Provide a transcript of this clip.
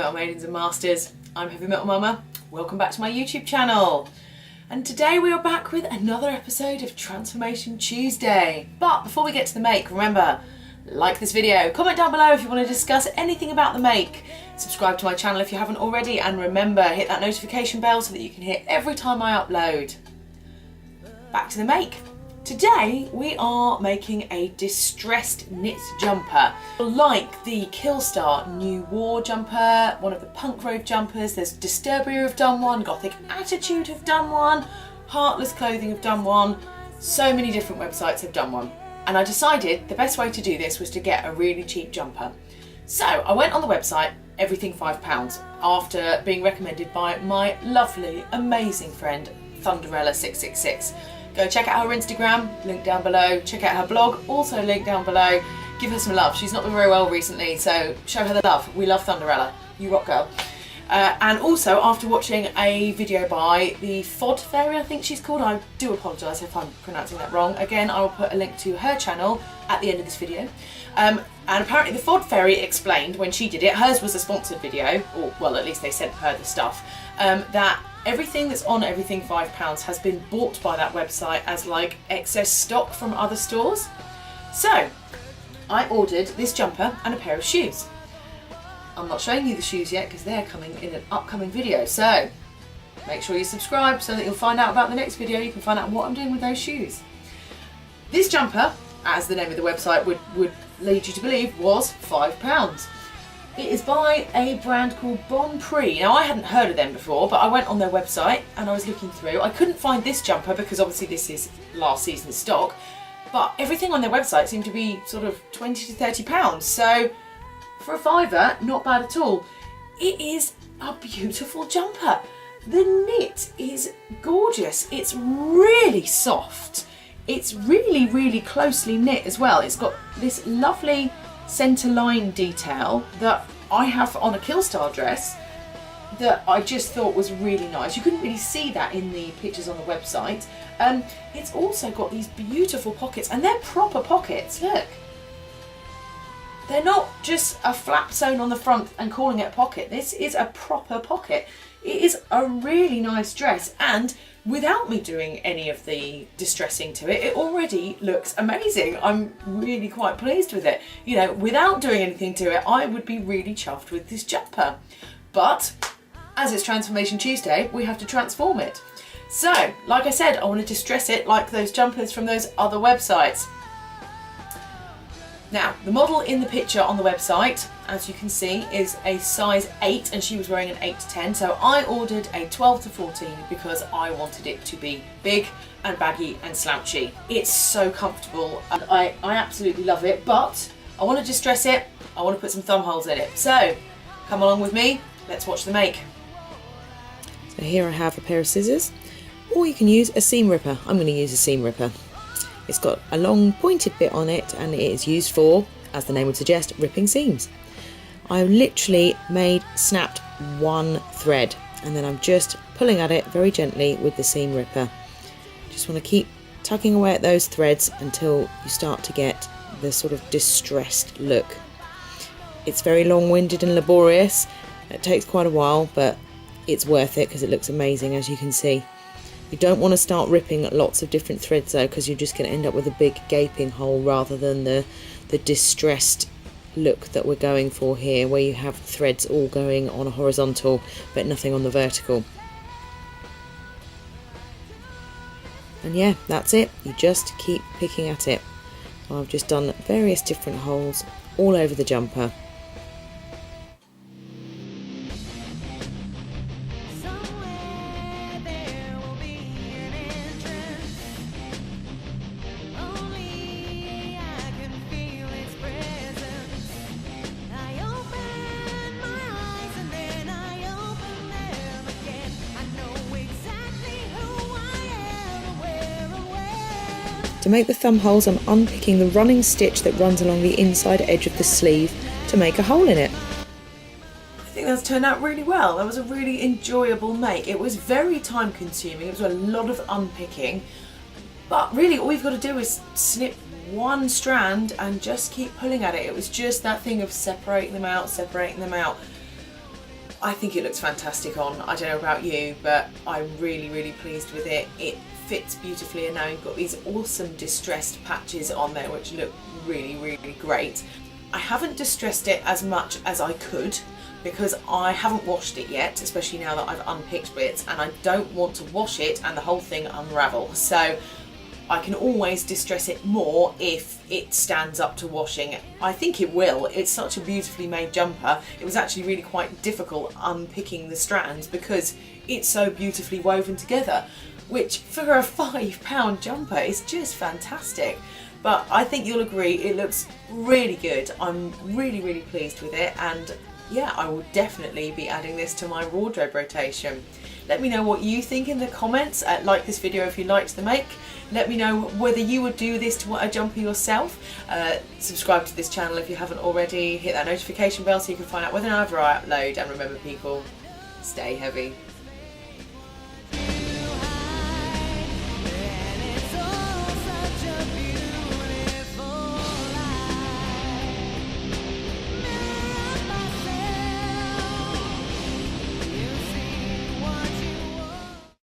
Metal Maidens and Masters. I'm Heavy Metal Momma. Welcome back to my YouTube channel. And today we are back with another episode of Transformation Tuesday. But before we get to the make, remember, like this video, comment down below if you want to discuss anything about the make, subscribe to my channel if you haven't already, and remember, hit that notification bell so that you can hear every time I upload. Back to the make. Today we are making a distressed knit jumper. Like the Killstar New War jumper, one of the Punk Road jumpers, there's Disturbia have done one, Gothic Attitude have done one, Heartless Clothing have done one, so many different websites have done one. And I decided the best way to do this was to get a really cheap jumper. So I went on the website, everything £5, after being recommended by my lovely, amazing friend Thunderella666. Go check out her Instagram, link down below. Check out her blog, also link down below. Give her some love. She's not been very well recently, so show her the love. We love Thunderella. You rock, girl. And also, after watching a video by the Fod Fairy, I think she's called. I do apologise if I'm pronouncing that wrong. Again, I will put a link to her channel at the end of this video. And apparently the Fod Fairy explained when she did it, hers was a sponsored video, or well, at least they sent her the stuff, that everything that's on everything £5 has been bought by that website as like excess stock from other stores. So I ordered this jumper and a pair of shoes. I'm not showing you the shoes yet because they're coming in an upcoming video, so make sure you subscribe so that you'll find out about the next video. You can find out what I'm doing with those shoes. This jumper, as the name of the website would lead you to believe, was £5. It is by a brand called Bon Prix. Now, I hadn't heard of them before, but I went on their website and I was looking through. I couldn't find this jumper because obviously this is last season's stock, but everything on their website seemed to be sort of £20 to £30. So for a fiver, not bad at all. It is a beautiful jumper. The knit is gorgeous. It's really soft. It's really, really closely knit as well. It's got this lovely centre line detail that I have on a Killstar dress that I just thought was really nice. You couldn't really see that in the pictures on the website. It's also got these beautiful pockets, and they're proper pockets, look. They're not just a flap sewn on the front and calling it a pocket. This is a proper pocket. It is a really nice dress, and without me doing any of the distressing to it, it already looks amazing. I'm really quite pleased with it. You know, without doing anything to it, I would be really chuffed with this jumper. But as it's Transformation Tuesday, we have to transform it. So, like I said, I want to distress it like those jumpers from those other websites. Now, the model in the picture on the website, as you can see, is a size 8, and she was wearing an 8 to 10, so I ordered a 12 to 14 because I wanted it to be big and baggy and slouchy. It's so comfortable and I absolutely love it, but I want to distress it, I want to put some thumb holes in it. So, come along with me, let's watch the make. So here I have a pair of scissors, or you can use a seam ripper. I'm going to use a seam ripper. It's got a long pointed bit on it and it is used for, as the name would suggest, ripping seams. I literally snapped one thread and then I'm just pulling at it very gently with the seam ripper. Just want to keep tugging away at those threads until you start to get the sort of distressed look. It's very long-winded and laborious. It takes quite a while, but it's worth it because it looks amazing, as you can see. You don't want to start ripping lots of different threads though, because you're just going to end up with a big gaping hole rather than the distressed look that we're going for here, where you have threads all going on a horizontal but nothing on the vertical. And yeah, that's it. You just keep picking at it. I've just done various different holes all over the jumper. To make the thumb holes, I'm unpicking the running stitch that runs along the inside edge of the sleeve to make a hole in it. I think that's turned out really well. That was a really enjoyable make. It was very time consuming, it was a lot of unpicking, but really all you've got to do is snip one strand and just keep pulling at it. It was just that thing of separating them out. I think it looks fantastic on. I don't know about you, but I'm really, really pleased with it. It fits beautifully, and now you've got these awesome distressed patches on there which look really, really great. I haven't distressed it as much as I could because I haven't washed it yet, especially now that I've unpicked bits, and I don't want to wash it and the whole thing unravel. So I can always distress it more if it stands up to washing. I think it will. It's such a beautifully made jumper. It was actually really quite difficult unpicking the strands because it's so beautifully woven together, which for a £5 jumper is just fantastic. But I think you'll agree it looks really good. I'm really, really pleased with it, and yeah, I will definitely be adding this to my wardrobe rotation. Let me know what you think in the comments. Like this video if you liked the make. Let me know whether you would do this to a jumper yourself. Subscribe to this channel if you haven't already. Hit that notification bell so you can find out whenever I upload. And remember people, stay heavy.